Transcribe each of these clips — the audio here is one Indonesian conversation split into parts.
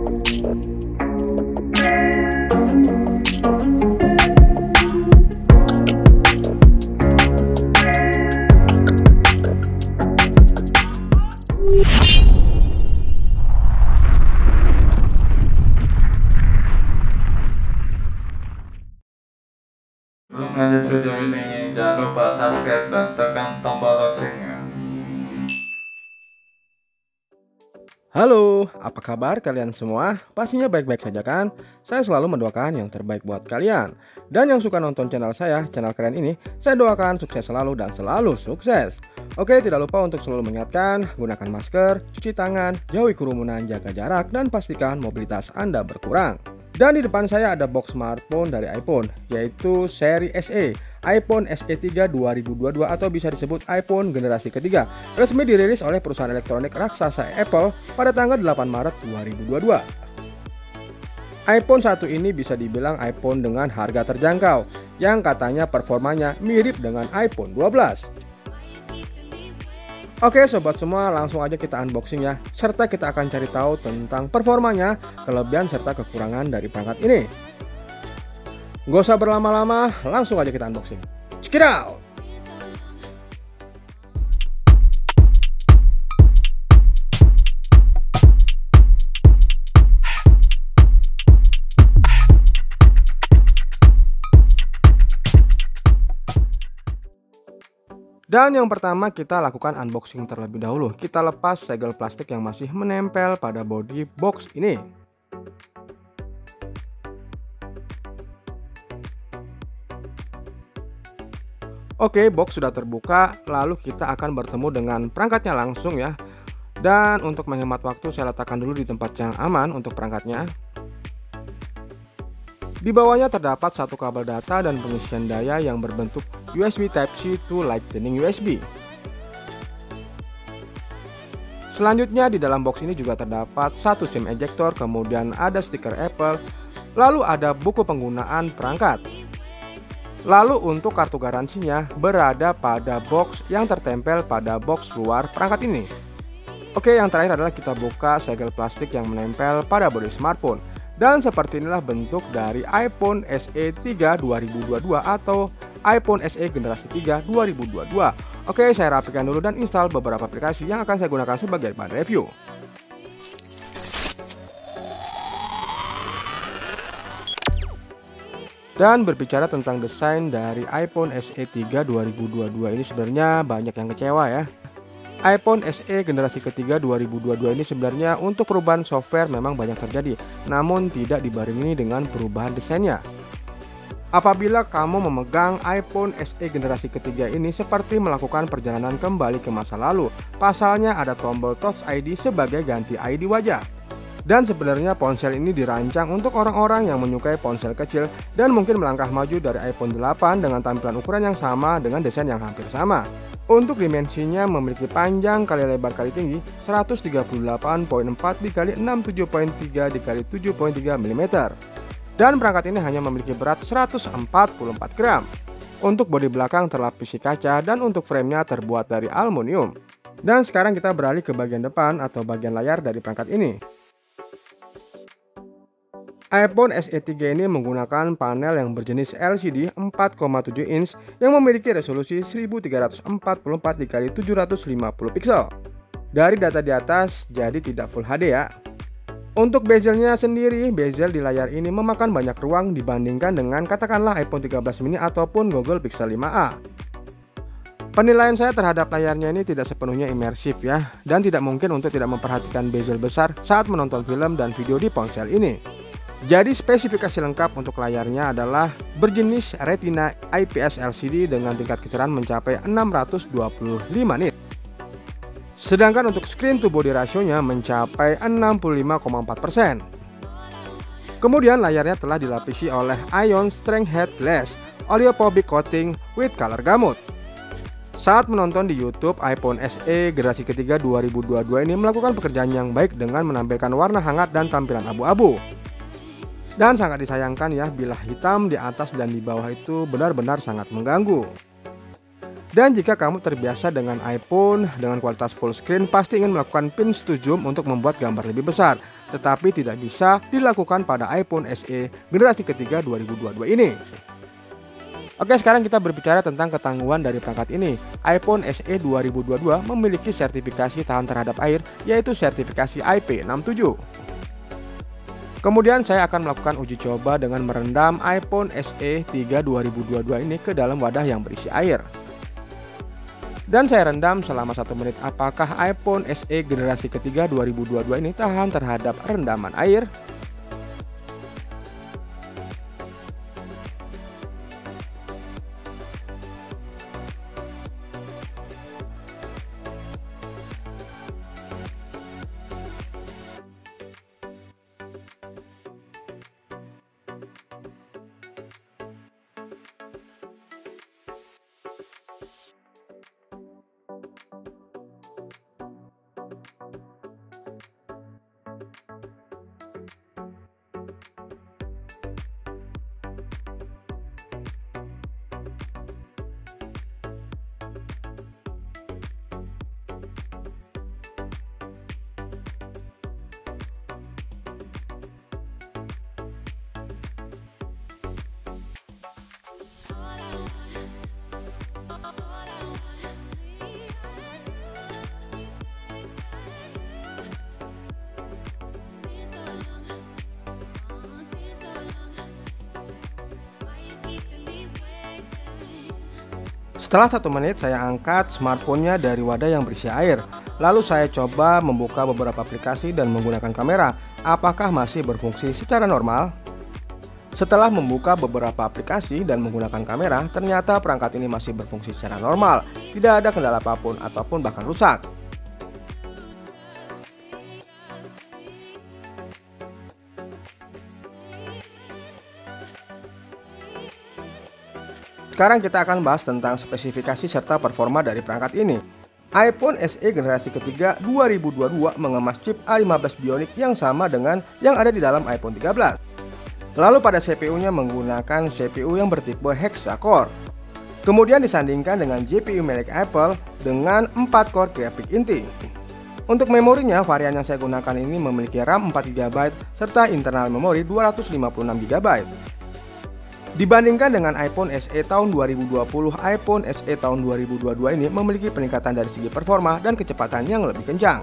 Sebelum lanjut video ini, jangan lupa subscribe dan tekan tombol loncengnya. Halo, apa kabar kalian semua? Pastinya baik-baik saja kan? Saya selalu mendoakan yang terbaik buat kalian. Dan yang suka nonton channel saya, channel keren ini, saya doakan sukses selalu dan selalu sukses. Oke, tidak lupa untuk selalu mengingatkan, gunakan masker, cuci tangan, jauhi kerumunan, jaga jarak, dan pastikan mobilitas Anda berkurang. Dan di depan saya ada box smartphone dari iPhone, yaitu seri SE, iPhone SE3 2022 atau bisa disebut iPhone generasi ketiga, resmi dirilis oleh perusahaan elektronik raksasa Apple pada tanggal 8 Maret 2022. iPhone 1 ini bisa dibilang iPhone dengan harga terjangkau, yang katanya performanya mirip dengan iPhone 12. Oke sobat semua, langsung aja kita unboxing ya, serta kita akan cari tahu tentang performanya, kelebihan serta kekurangan dari perangkat ini. Gak usah berlama-lama, langsung aja kita unboxing. Check it out! Dan yang pertama kita lakukan unboxing terlebih dahulu. Kita lepas segel plastik yang masih menempel pada bodi box ini. Oke, box sudah terbuka, lalu kita akan bertemu dengan perangkatnya langsung ya. Dan untuk menghemat waktu saya letakkan dulu di tempat yang aman untuk perangkatnya. Di bawahnya terdapat satu kabel data dan pengisian daya yang berbentuk USB Type-C to Lightning USB. Selanjutnya di dalam box ini juga terdapat satu SIM ejector, kemudian ada stiker Apple, lalu ada buku penggunaan perangkat. Lalu untuk kartu garansinya berada pada box yang tertempel pada box luar perangkat ini. Oke, yang terakhir adalah kita buka segel plastik yang menempel pada bodi smartphone. Dan seperti inilah bentuk dari iPhone SE 3 2022 atau iPhone SE generasi 3 2022. Oke, saya rapikan dulu dan install beberapa aplikasi yang akan saya gunakan sebagai bahan review. Dan berbicara tentang desain dari iPhone SE 3 2022 ini sebenarnya banyak yang kecewa ya. iPhone SE generasi ketiga 2022 ini sebenarnya untuk perubahan software memang banyak terjadi, namun tidak dibarengi dengan perubahan desainnya. Apabila kamu memegang iPhone SE generasi ketiga ini seperti melakukan perjalanan kembali ke masa lalu, pasalnya ada tombol Touch ID sebagai ganti ID wajah. Dan sebenarnya ponsel ini dirancang untuk orang-orang yang menyukai ponsel kecil dan mungkin melangkah maju dari iPhone 8 dengan tampilan ukuran yang sama dengan desain yang hampir sama. Untuk dimensinya memiliki panjang kali lebar kali tinggi 138.4 dikali 67.3 dikali 7.3 mm. Dan perangkat ini hanya memiliki berat 144 gram. Untuk bodi belakang terlapisi kaca dan untuk framenya terbuat dari aluminium. Dan sekarang kita beralih ke bagian depan atau bagian layar dari perangkat ini. iPhone SE 3 ini menggunakan panel yang berjenis LCD 4,7 inch yang memiliki resolusi 1344 x 750 pixel. Dari data di atas, jadi tidak Full HD ya. Untuk bezelnya sendiri, bezel di layar ini memakan banyak ruang dibandingkan dengan katakanlah iPhone 13 mini ataupun Google Pixel 5a. Penilaian saya terhadap layarnya ini tidak sepenuhnya imersif ya, dan tidak mungkin untuk tidak memperhatikan bezel besar saat menonton film dan video di ponsel ini. Jadi spesifikasi lengkap untuk layarnya adalah berjenis Retina IPS LCD dengan tingkat kecerahan mencapai 625 nit. Sedangkan untuk screen to body rasionya mencapai 65,4%. Kemudian layarnya telah dilapisi oleh Ion Strength Head Glass Oleophobic Coating with Color Gamut. Saat menonton di YouTube, iPhone SE generasi ketiga 2022 ini melakukan pekerjaan yang baik dengan menampilkan warna hangat dan tampilan abu-abu. Dan sangat disayangkan ya bila hitam di atas dan di bawah itu benar-benar sangat mengganggu. Dan jika kamu terbiasa dengan iPhone dengan kualitas full screen, pasti ingin melakukan pinch to zoom untuk membuat gambar lebih besar. tetapi tidak bisa dilakukan pada iPhone SE generasi ketiga 2022 ini. Oke, sekarang kita berbicara tentang ketangguhan dari perangkat ini. iPhone SE 2022 memiliki sertifikasi tahan terhadap air, yaitu sertifikasi IP67. Kemudian saya akan melakukan uji coba dengan merendam iPhone SE 3 2022 ini ke dalam wadah yang berisi air. Dan saya rendam selama 1 menit. Apakah iPhone SE generasi ketiga 2022 ini tahan terhadap rendaman air? Setelah 1 menit, saya angkat smartphone-nya dari wadah yang berisi air. Lalu saya coba membuka beberapa aplikasi dan menggunakan kamera. Apakah masih berfungsi secara normal? Setelah membuka beberapa aplikasi dan menggunakan kamera, ternyata perangkat ini masih berfungsi secara normal. Tidak ada kendala apapun ataupun bahkan rusak. Sekarang kita akan bahas tentang spesifikasi serta performa dari perangkat ini. iPhone SE generasi ketiga 2022 mengemas chip A15 Bionic yang sama dengan yang ada di dalam iPhone 13. Lalu pada CPU-nya menggunakan CPU yang bertipe hexa-core. Kemudian disandingkan dengan GPU milik Apple dengan 4 core grafik inti. Untuk memorinya, varian yang saya gunakan ini memiliki RAM 4GB serta internal memori 256GB. Dibandingkan dengan iPhone SE tahun 2020, iPhone SE tahun 2022 ini memiliki peningkatan dari segi performa dan kecepatan yang lebih kencang.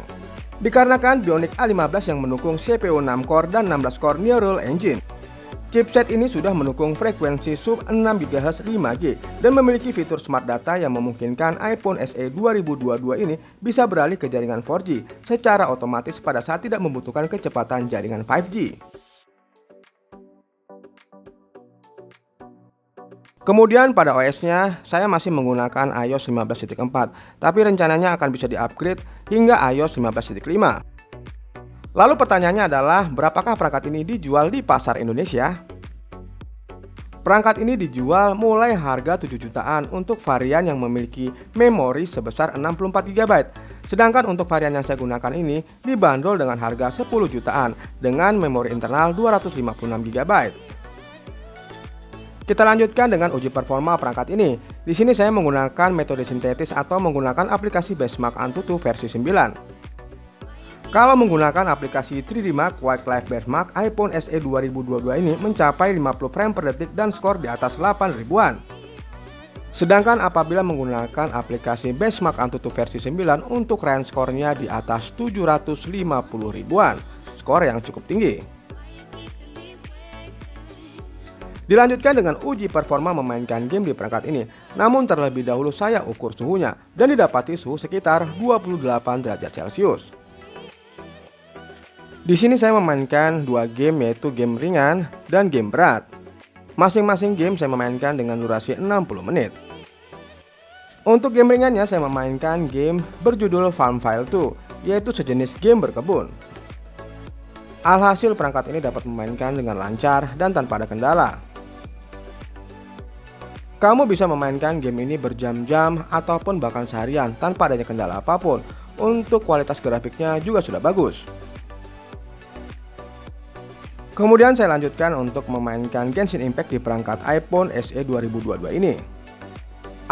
Dikarenakan Bionic A15 yang mendukung CPU 6 core dan 16 core Neural Engine. Chipset ini sudah mendukung frekuensi sub 6 GHz 5G dan memiliki fitur Smart Data yang memungkinkan iPhone SE 2022 ini bisa beralih ke jaringan 4G secara otomatis pada saat tidak membutuhkan kecepatan jaringan 5G. Kemudian pada OS-nya, saya masih menggunakan iOS 15.4, tapi rencananya akan bisa di-upgrade hingga iOS 15.5. Lalu pertanyaannya adalah, berapakah perangkat ini dijual di pasar Indonesia? Perangkat ini dijual mulai harga 7 jutaan untuk varian yang memiliki memori sebesar 64GB. Sedangkan untuk varian yang saya gunakan ini dibanderol dengan harga 10 jutaan dengan memori internal 256GB. Kita lanjutkan dengan uji performa perangkat ini. Di sini saya menggunakan metode sintetis atau menggunakan aplikasi Benchmark Antutu versi 9. Kalau menggunakan aplikasi 3D Mark Wildlife Benchmark, iPhone SE 2022 ini mencapai 50 frame per detik dan skor di atas 8 ribuan. Sedangkan apabila menggunakan aplikasi Benchmark Antutu versi 9 untuk range skornya di atas 750 ribuan, skor yang cukup tinggi. Dilanjutkan dengan uji performa memainkan game di perangkat ini. Namun terlebih dahulu saya ukur suhunya dan didapati suhu sekitar 28 derajat Celcius. Di sini saya memainkan 2 game, yaitu game ringan dan game berat. Masing-masing game saya memainkan dengan durasi 60 menit. Untuk game ringannya saya memainkan game berjudul Farmville 2, yaitu sejenis game berkebun. Alhasil perangkat ini dapat memainkan dengan lancar dan tanpa ada kendala. Kamu bisa memainkan game ini berjam-jam ataupun bahkan seharian tanpa adanya kendala apapun. Untuk kualitas grafiknya juga sudah bagus. Kemudian saya lanjutkan untuk memainkan Genshin Impact di perangkat iPhone SE 2022 ini.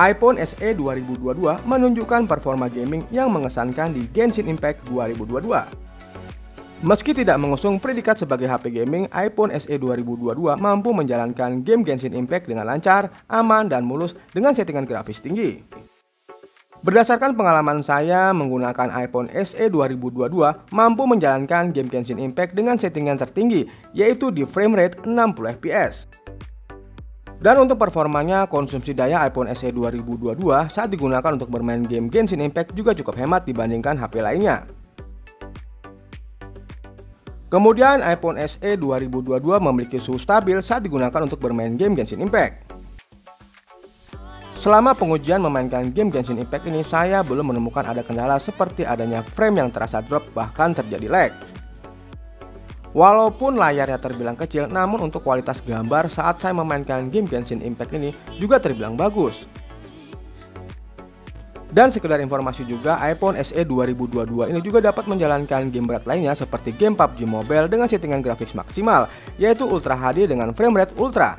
iPhone SE 2022 menunjukkan performa gaming yang mengesankan di Genshin Impact 2022. Meski tidak mengusung predikat sebagai HP gaming, iPhone SE 2022 mampu menjalankan game Genshin Impact dengan lancar, aman, dan mulus dengan settingan grafis tinggi. Berdasarkan pengalaman saya menggunakan iPhone SE 2022 mampu menjalankan game Genshin Impact dengan settingan tertinggi, yaitu di frame rate 60 fps. Dan untuk performanya, konsumsi daya iPhone SE 2022 saat digunakan untuk bermain game Genshin Impact juga cukup hemat dibandingkan HP lainnya. Kemudian iPhone SE 2022 memiliki suhu stabil saat digunakan untuk bermain game Genshin Impact. Selama pengujian memainkan game Genshin Impact ini, saya belum menemukan ada kendala seperti adanya frame yang terasa drop, bahkan terjadi lag. Walaupun layarnya terbilang kecil, namun untuk kualitas gambar saat saya memainkan game Genshin Impact ini juga terbilang bagus. Dan sekedar informasi juga, iPhone SE 2022 ini juga dapat menjalankan game berat lainnya seperti game PUBG Mobile dengan settingan grafis maksimal, yaitu Ultra HD dengan frame rate ultra.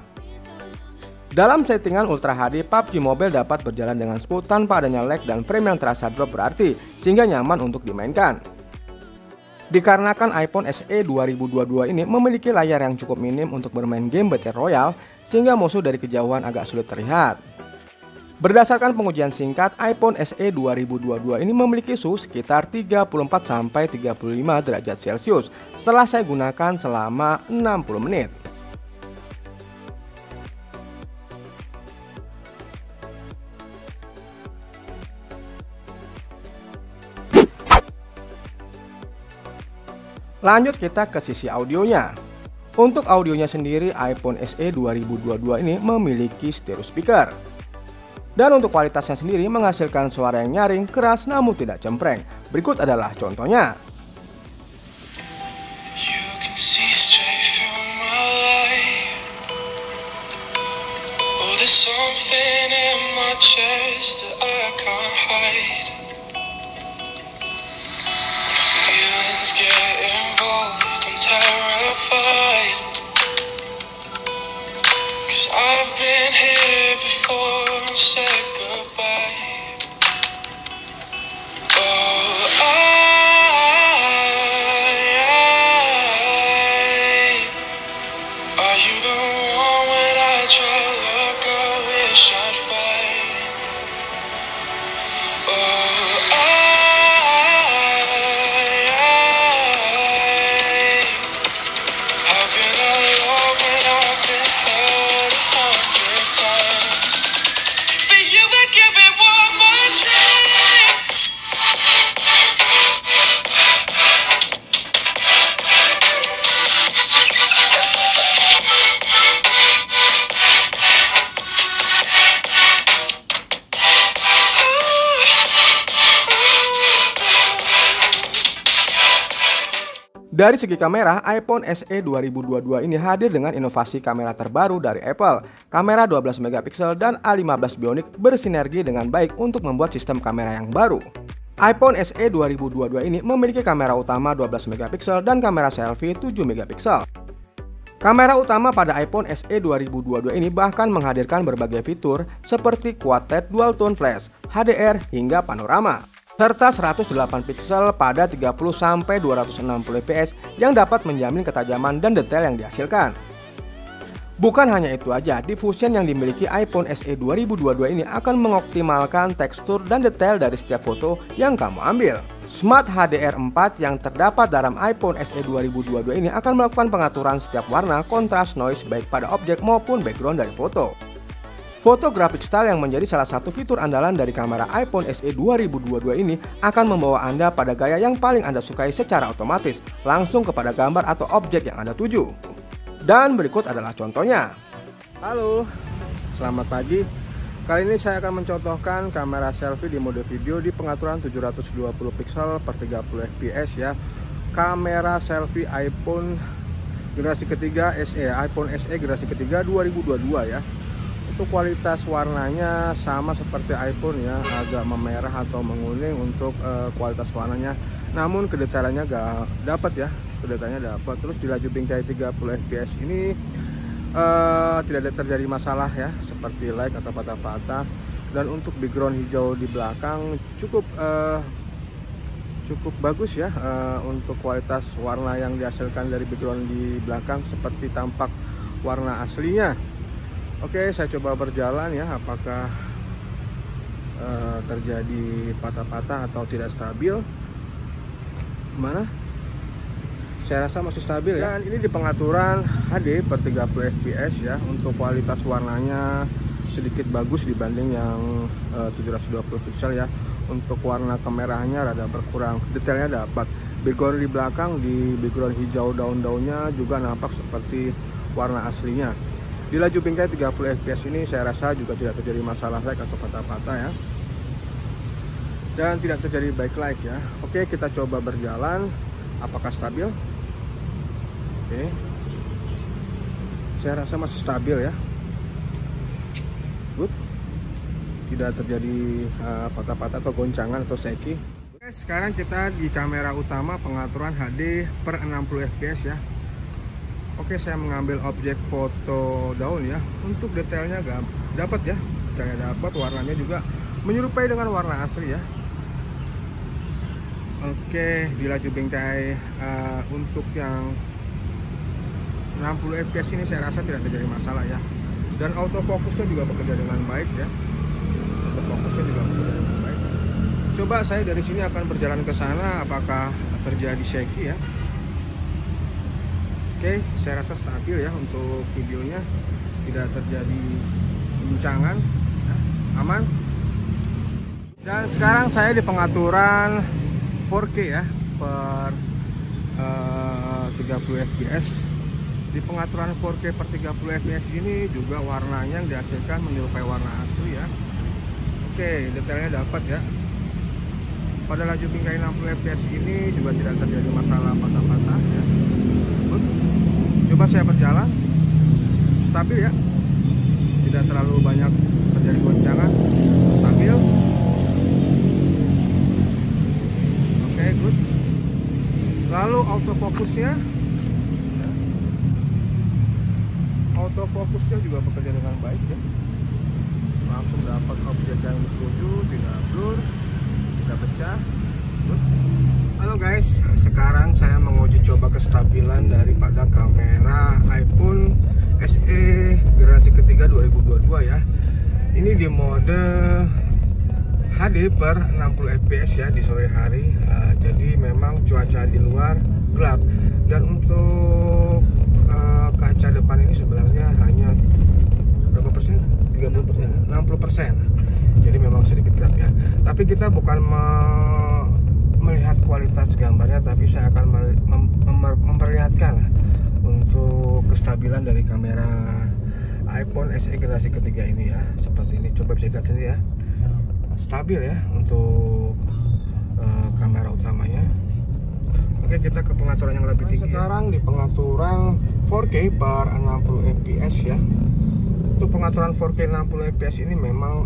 Dalam settingan Ultra HD, PUBG Mobile dapat berjalan dengan smooth tanpa adanya lag dan frame yang terasa drop berarti, sehingga nyaman untuk dimainkan. Dikarenakan iPhone SE 2022 ini memiliki layar yang cukup minim untuk bermain game Battle Royale, sehingga musuh dari kejauhan agak sulit terlihat. Berdasarkan pengujian singkat, iPhone SE 2022 ini memiliki suhu sekitar 34-35 derajat Celcius setelah saya gunakan selama 60 menit. Lanjut kita ke sisi audionya. Untuk audionya sendiri, iPhone SE 2022 ini memiliki stereo speaker. Dan untuk kualitasnya sendiri menghasilkan suara yang nyaring, keras namun tidak cempreng. Berikut adalah contohnya. I've been here before and said goodbye. Oh, are you the one when I try to look, I wish I'd fight. Oh, how can I love when I've been hurt 100 times? For you I'd give it one more try. Dari segi kamera, iPhone SE 2022 ini hadir dengan inovasi kamera terbaru dari Apple. Kamera 12 megapiksel dan A15 Bionic bersinergi dengan baik untuk membuat sistem kamera yang baru. iPhone SE 2022 ini memiliki kamera utama 12 megapiksel dan kamera selfie 7 megapiksel. Kamera utama pada iPhone SE 2022 ini bahkan menghadirkan berbagai fitur seperti Quad-LED Dual Tone Flash, HDR, hingga panorama, serta 108 piksel pada 30-260 fps yang dapat menjamin ketajaman dan detail yang dihasilkan. Bukan hanya itu aja, diffusion yang dimiliki iPhone SE 2022 ini akan mengoptimalkan tekstur dan detail dari setiap foto yang kamu ambil. Smart HDR4 yang terdapat dalam iPhone SE 2022 ini akan melakukan pengaturan setiap warna, kontras, noise baik pada objek maupun background dari foto. Photographic style yang menjadi salah satu fitur andalan dari kamera iPhone SE 2022 ini akan membawa Anda pada gaya yang paling Anda sukai secara otomatis, langsung kepada gambar atau objek yang Anda tuju. Dan berikut adalah contohnya. Halo, selamat pagi. Kali ini saya akan mencontohkan kamera selfie di mode video di pengaturan 720 pixel per 30 fps ya. Kamera selfie iPhone generasi ketiga SE, iPhone SE generasi ketiga 2022 ya. Untuk kualitas warnanya sama seperti iPhone ya, agak memerah atau menguning untuk kualitas warnanya. Namun kedetailannya gak dapat ya, kedetailannya dapat. Terus di laju bingkai 30 fps ini tidak ada terjadi masalah ya, seperti lag atau patah-patah. Dan untuk background hijau di belakang cukup cukup bagus ya untuk kualitas warna yang dihasilkan dari background di belakang seperti tampak warna aslinya. Oke, saya coba berjalan ya, apakah terjadi patah-patah atau tidak stabil. Mana? Saya rasa masih stabil ya. Dan ini di pengaturan HD per 30 fps ya. Untuk kualitas warnanya sedikit bagus dibanding yang 720 pixel ya. Untuk warna kemerahnya rada berkurang, detailnya dapat. Background di belakang, di background hijau daun-daunnya juga nampak seperti warna aslinya. Di laju bingkai 30 fps ini saya rasa juga tidak terjadi masalah lag atau patah-patah ya, dan tidak terjadi backlight ya. Oke, kita coba berjalan, apakah stabil? Oke, saya rasa masih stabil ya. Good. Tidak terjadi patah-patah atau goncangan atau shaky. Oke, sekarang kita di kamera utama pengaturan HD per 60 fps ya. Oke, saya mengambil objek foto daun ya. Untuk detailnya dapat ya, detailnya dapat, warnanya juga menyerupai dengan warna asli ya. Oke, di laju bingkai untuk yang 60 fps ini saya rasa tidak terjadi masalah ya. Dan autofokusnya juga bekerja dengan baik ya. Fokusnya juga bekerja dengan baik. Coba saya dari sini akan berjalan ke sana, apakah terjadi shaky ya. Oke, saya rasa stabil ya untuk videonya, tidak terjadi guncangan ya, aman. Dan sekarang saya di pengaturan 4K ya per 30 fps. Di pengaturan 4K per 30 fps ini juga warnanya yang dihasilkan menyerupai warna asli ya. Oke, detailnya dapat ya. Pada laju bingkai 60 fps ini juga tidak terjadi masalah patah-patah ya. Coba saya berjalan, stabil ya. Tidak terlalu banyak terjadi goncangan, stabil. Oke, good. Lalu autofokusnya juga bekerja dengan baik ya. Langsung dapat objek yang dituju, tidak blur, tidak pecah. Halo guys, sekarang saya menguji coba kestabilan daripada kamera iPhone SE generasi ketiga 2022 ya. Ini di mode HD per 60 fps ya di sore hari. Jadi memang cuaca di luar gelap, dan untuk kaca depan ini sebenarnya hanya berapa persen? 30%, 60%. Jadi memang sedikit gelap ya. Tapi kita bukan melihat kualitas gambarnya, tapi saya akan memperlihatkan untuk kestabilan dari kamera iPhone SE generasi ketiga ini ya. Seperti ini, coba bisa lihat sendiri ya. Stabil ya untuk kamera utamanya. Oke, kita ke pengaturan yang lebih tinggi. Sekarang di pengaturan 4K per 60 fps ya. Untuk pengaturan 4K 60 fps ini memang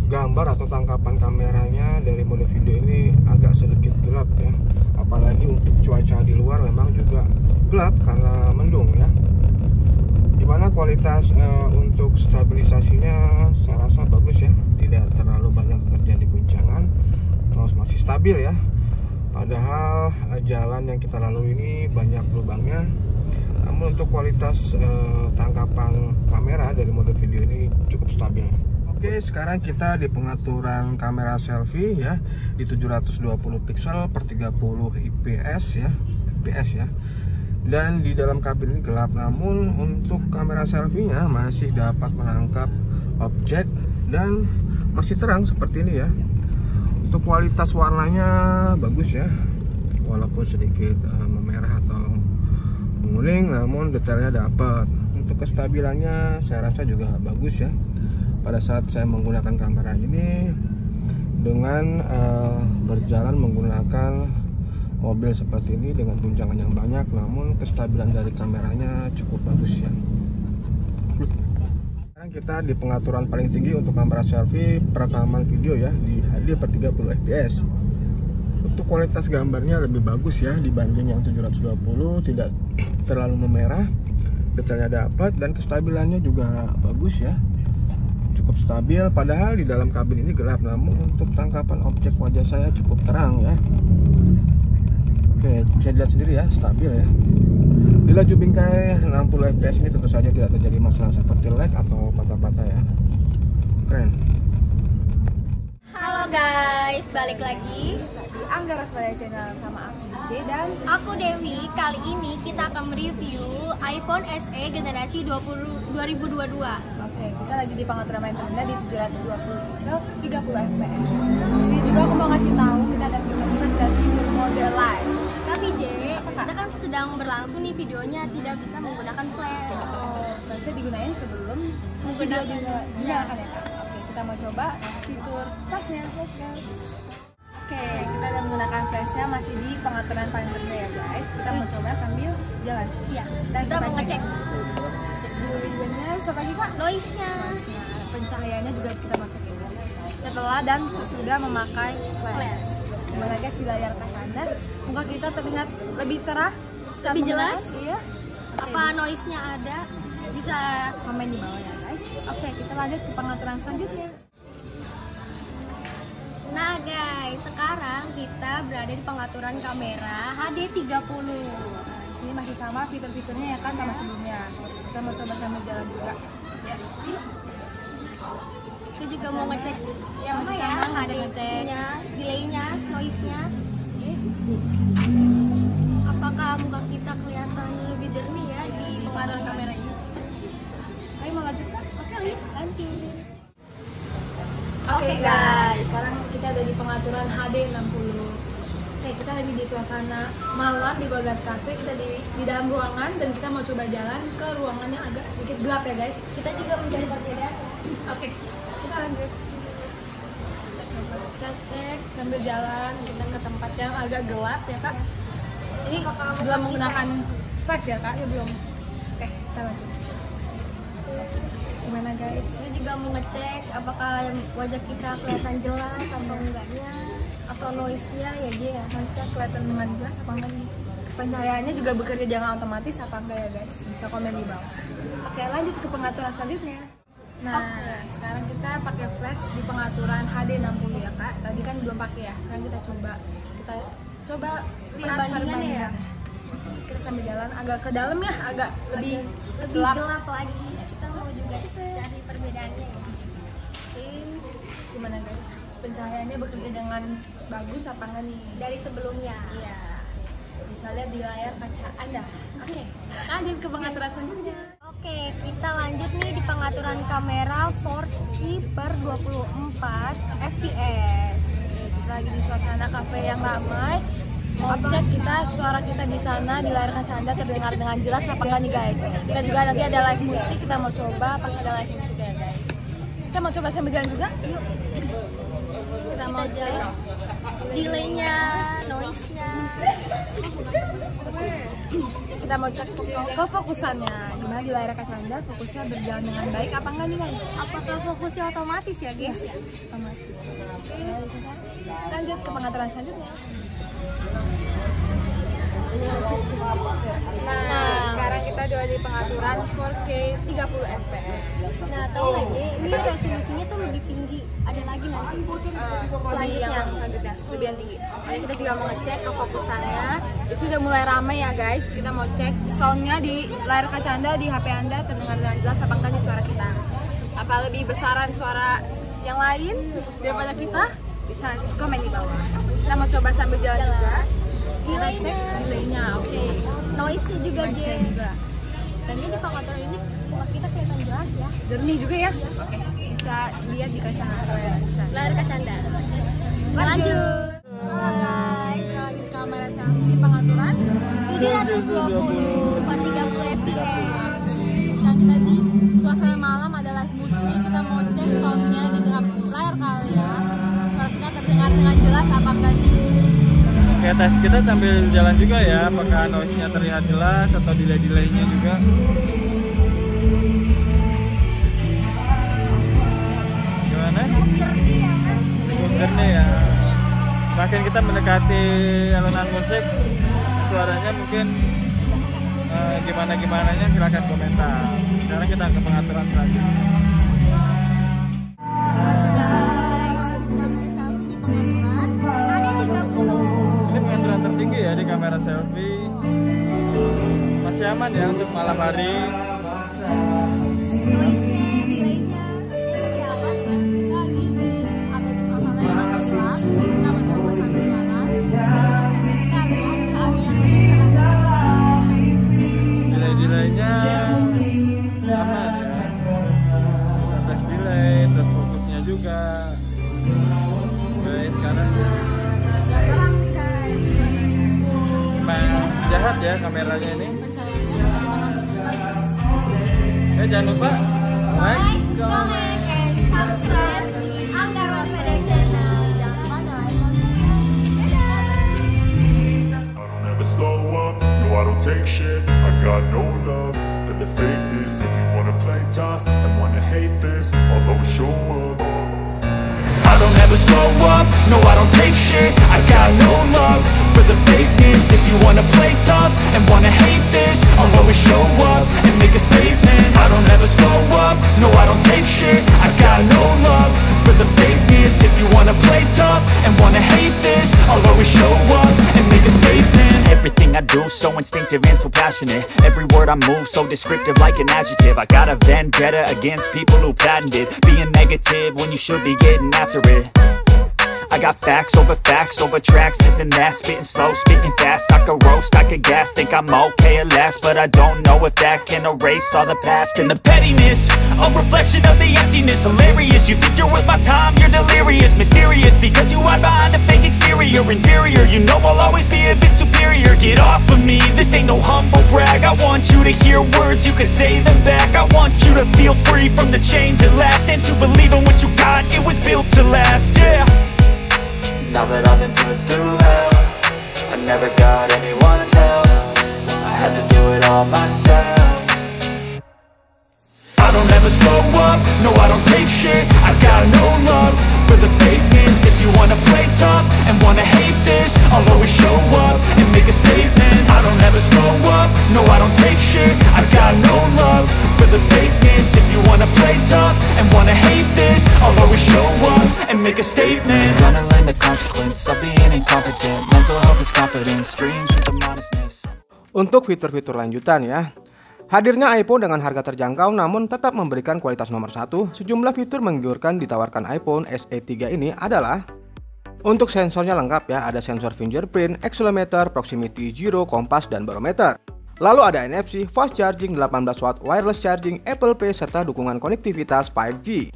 gambar atau tangkapan kameranya dari mode video ini agak sedikit gelap ya. Apalagi untuk cuaca di luar memang juga gelap karena mendung ya. Dimana kualitas untuk stabilisasinya saya rasa bagus ya, tidak terlalu banyak terjadi guncangan, terus masih stabil ya. Padahal jalan yang kita lalui ini banyak lubangnya. Namun untuk kualitas tangkapan kamera dari mode video ini cukup stabil. Oke, sekarang kita di pengaturan kamera selfie ya, di 720 pixel per 30 fps ya. Dan di dalam kabin ini gelap, namun untuk kamera selfie-nya masih dapat menangkap objek dan masih terang seperti ini ya. Untuk kualitas warnanya bagus ya, walaupun sedikit memerah atau menguning, namun detailnya dapat. Untuk kestabilannya saya rasa juga bagus ya. Pada saat saya menggunakan kamera ini dengan berjalan menggunakan mobil seperti ini dengan guncangan yang banyak, namun kestabilan dari kameranya cukup bagus ya. Sekarang kita di pengaturan paling tinggi untuk kamera selfie perekaman video ya, di HD per 30 fps. Untuk kualitas gambarnya lebih bagus ya dibanding yang 720, tidak terlalu memerah, detailnya dapat, dan kestabilannya juga bagus ya, cukup stabil, padahal di dalam kabin ini gelap, namun untuk tangkapan objek wajah saya cukup terang ya. Oke, bisa dilihat sendiri ya, stabil ya. Di laju bingkai 60 fps ini tentu saja tidak terjadi masalah seperti lag atau patah-patah ya. Keren. Halo guys, balik lagi di Angga Rosmaya Channel sama aku DJ dan aku Dewi. Kali ini kita akan mereview iPhone SE generasi 2022. oke, kita lagi di pengaturan main terendah di 720 pixel 30 fps. Di sini juga aku mau ngasih tahu kita ada fitur flash dan fitur mode live. Tapi J, kita kan sedang berlangsung nih videonya, tidak bisa menggunakan flash. Flashnya digunain sebelum video dinyalakan ya Kak. Oke, kita mau coba fitur flashnya. Let's go. Oke, kita udah menggunakan flashnya masih di pengaturan paling rendah ya guys. Kita mau coba sambil jalan. Iya, Kita kita coba mau ngecek cek dulu duanya, siapa lagi Kak? noise-nya. Pencahayaannya juga kita mau cek ya guys. Setelah dan sesudah memakai flash. Gimana guys di layar kaca Anda? Muka kita terlihat lebih cerah, Lebih jelas? Iya. Apa noise-nya ada? Bisa Komen di bawah ya guys. Oke, kita lanjut ke pengaturan selanjutnya. Nah guys, sekarang kita berada di pengaturan kamera HD 30. Nah, di sini masih sama fitur-fiturnya ya Kak sama sebelumnya. Kita mau coba sambil jalan juga. Kita juga mau ngecek Ya, masih apa sama, ya, ngecek-ngecek. HD-nya, delay-nya, noise-nya. Apakah muka kita kelihatan lebih jernih ya di pengaturan kamera ini? Ayo mau lanjut Kak? Oke, lanjut. Oke guys, sekarang kita ada di pengaturan HD 60. Oke, kita lagi di suasana malam di Golden Cafe. Kita di dalam ruangan dan kita mau coba jalan ke ruangan yang agak sedikit gelap ya guys. Kita juga mencari perbedaan. Oke, kita lanjut. Kita coba kita cek sambil jalan kita ke tempat yang agak gelap ya Kak. Ini belum menggunakan flash ya Kak? Ya belum. Oke, kita lanjut. Gimana guys? Kita juga mau ngecek apakah wajah kita kelihatan jelas atau enggaknya, atau noise-nya ya J ya. Masih kelihatan dengan jelas apa enggak nih? Pencahayaannya juga bekerja jangan otomatis apa enggak ya guys? Bisa komen di bawah. Oke, lanjut ke pengaturan selanjutnya. Nah, sekarang kita pakai flash di pengaturan HD 60 ya Kak. Tadi kan belum pakai ya. Sekarang kita coba lihat Perbandingannya ya. Kita sambil jalan agak ke dalam ya, agak lebih Gelap gelap. lagi. Kita mau juga cari perbedaannya ya. Oke, gimana guys? Pencahayaannya bekerja dengan bagus apa enggak nih? Dari sebelumnya. Iya, bisa lihat di layar kaca Anda. Oke, lanjut ke pengaturan selanjutnya. Oke, kita lanjut nih di pengaturan kamera 4:24 fps. Kita lagi di suasana kafe yang ramai. Mau cek suara kita di sana di layar kaca Anda terdengar dengan jelas apa enggak nih guys? Kita juga nanti ada live musik, kita mau coba pas ada live musik ya guys. Kita mau coba sambil jalan juga. Yuk. Kita mau cek Delay-nya, noise-nya. kita mau cek kefokusannya. Gimana di layar kaca Anda fokusnya berjalan dengan baik apa enggak nih guys? Apakah fokusnya otomatis ya guys ya? Otomatis. Lanjut ke pengaturan selanjutnya. Nah, sekarang kita udah di pengaturan 4K 30 fps. Nah, tahu nggak J, ini resolusinya tuh lebih tinggi. Ada lagi nanti Lebih yang selanjutnya, lebih yang tinggi. Oke, kita juga mau ngecek kefokusannya. Itu sudah mulai ramai ya guys. Kita mau cek soundnya di layar kaca Anda, di HP Anda terdengar dengan jelas apa enggak di suara kita. Apa lebih besaran suara yang lain daripada kita? Bisa komen di bawah. Kita mau coba sambil jalan juga. Kita cek delaynya, oke. noise-nya juga J. Noise-nya juga. Dan ini di pengaturan ini muka kita kelihatan jelas ya. Jernih juga ya. Oke, bisa lihat di kaca Layar kaca Anda. Lanjut. Halo guys, kita lagi di kamera selfie di pengaturan 720 430 fps. Sekarang kita di suasana malam, ada live musik. Kita mau cek soundnya di layar kalian. Suara kita terdengar dengan jelas apa enggak nih? Oke, tes kita sambil jalan juga ya, apakah noise-nya terlihat jelas atau delay-delaynya juga. Gimana? Cukup jernih ya. Makin kita mendekati alunan musik, suaranya mungkin gimana-gimananya silahkan komentar. Sekarang kita ke pengaturan selanjutnya. Ini pengaturan tertinggi ya di kamera selfie. Masih aman ya untuk malam hari. Delay-delaynya aman ya. Flash delay, terus fokusnya juga. Oke, sekarang memang jahat ya kameranya ini. Jangan lupa like, comment, and subscribe di Angga Rosada Channel. Jangan lupa nyalain loncengnya. I don't ever slow up, no I don't take shit. I got no love for the fakeness. If you wanna play tough and wanna hate this, I'll always show up. I don't ever slow up, no I don't take shit. I got no love for the fakeness. If you wanna play tough and wanna hate this, I'll always show up and make a statement. I don't ever slow up, no I don't take shit. I got no love for the fakeness. If you wanna play tough and wanna hate this, I'll always show up and make a statement. Everything I do so instinctive and so passionate. Every word I move so descriptive like an adjective. I got a vendetta against people who patented being negative when you should be getting after it. I got facts over tracks, this and that. Spitting slow, spitting fast. I could roast, I could gas. Think I'm okay at last, but I don't know if that can erase all the past. And the pettiness, a reflection of the emptiness. Hilarious, you think you're worth my time, you're delirious. Mysterious, because you hide behind a fake exterior. Inferior, you know I'll always be a bit superior. Get off of me, this ain't no humble brag. I want you to hear words, you can say them back. I want you to feel free from the chains at last, and to believe in what you got, it was built to last, yeah. Now that I've been put through hell, I never got anyone's help. I had to do it all myself. I don't ever slow up, no I don't take shit. I got no love for the fakeness. If you wanna play tough and wanna hate this, I'll always show up and make a statement. I don't ever slow up, no I don't take shit. I got no love for the fakeness. If you wanna play tough and wanna hate this, I'll always show up and make a statement. Gonna learn the consequence of being incompetent. Mental health is confidence, dreams into modestness. Untuk fitur-fitur lanjutan ya. Hadirnya iPhone dengan harga terjangkau namun tetap memberikan kualitas nomor 1, sejumlah fitur menggiurkan ditawarkan iPhone SE 3 ini adalah: untuk sensornya lengkap ya, ada sensor fingerprint, accelerometer, proximity gyro, kompas, dan barometer. Lalu ada NFC, fast charging, 18 watt wireless charging, Apple Pay, serta dukungan konektivitas 5G.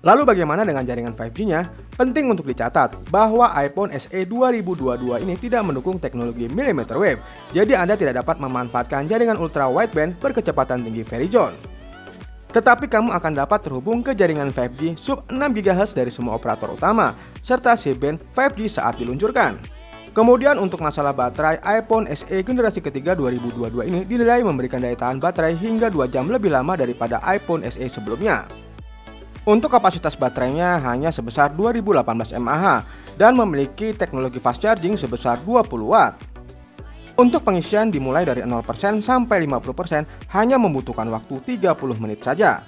Lalu bagaimana dengan jaringan 5G-nya? Penting untuk dicatat bahwa iPhone SE 2022 ini tidak mendukung teknologi millimeter wave, jadi Anda tidak dapat memanfaatkan jaringan ultra wideband berkecepatan tinggi Verizon. Tetapi kamu akan dapat terhubung ke jaringan 5G sub 6 GHz dari semua operator utama, serta C-band 5G saat diluncurkan. Kemudian untuk masalah baterai, iPhone SE generasi ketiga 2022 ini dinilai memberikan daya tahan baterai hingga 2 jam lebih lama daripada iPhone SE sebelumnya. Untuk kapasitas baterainya hanya sebesar 2018 mAh dan memiliki teknologi fast charging sebesar 20 watt. Untuk pengisian dimulai dari 0% sampai 50% hanya membutuhkan waktu 30 menit saja.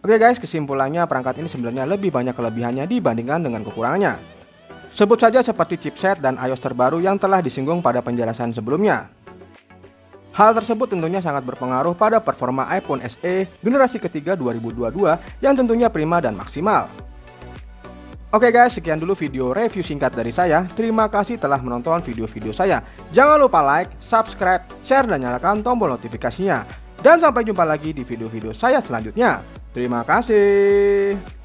Oke guys, kesimpulannya perangkat ini sebenarnya lebih banyak kelebihannya dibandingkan dengan kekurangannya. Sebut saja seperti chipset dan iOS terbaru yang telah disinggung pada penjelasan sebelumnya. Hal tersebut tentunya sangat berpengaruh pada performa iPhone SE generasi ketiga 2022 yang tentunya prima dan maksimal. Oke guys, sekian dulu video review singkat dari saya. Terima kasih telah menonton video-video saya. Jangan lupa like, subscribe, share, dan nyalakan tombol notifikasinya. Dan sampai jumpa lagi di video-video saya selanjutnya. Terima kasih.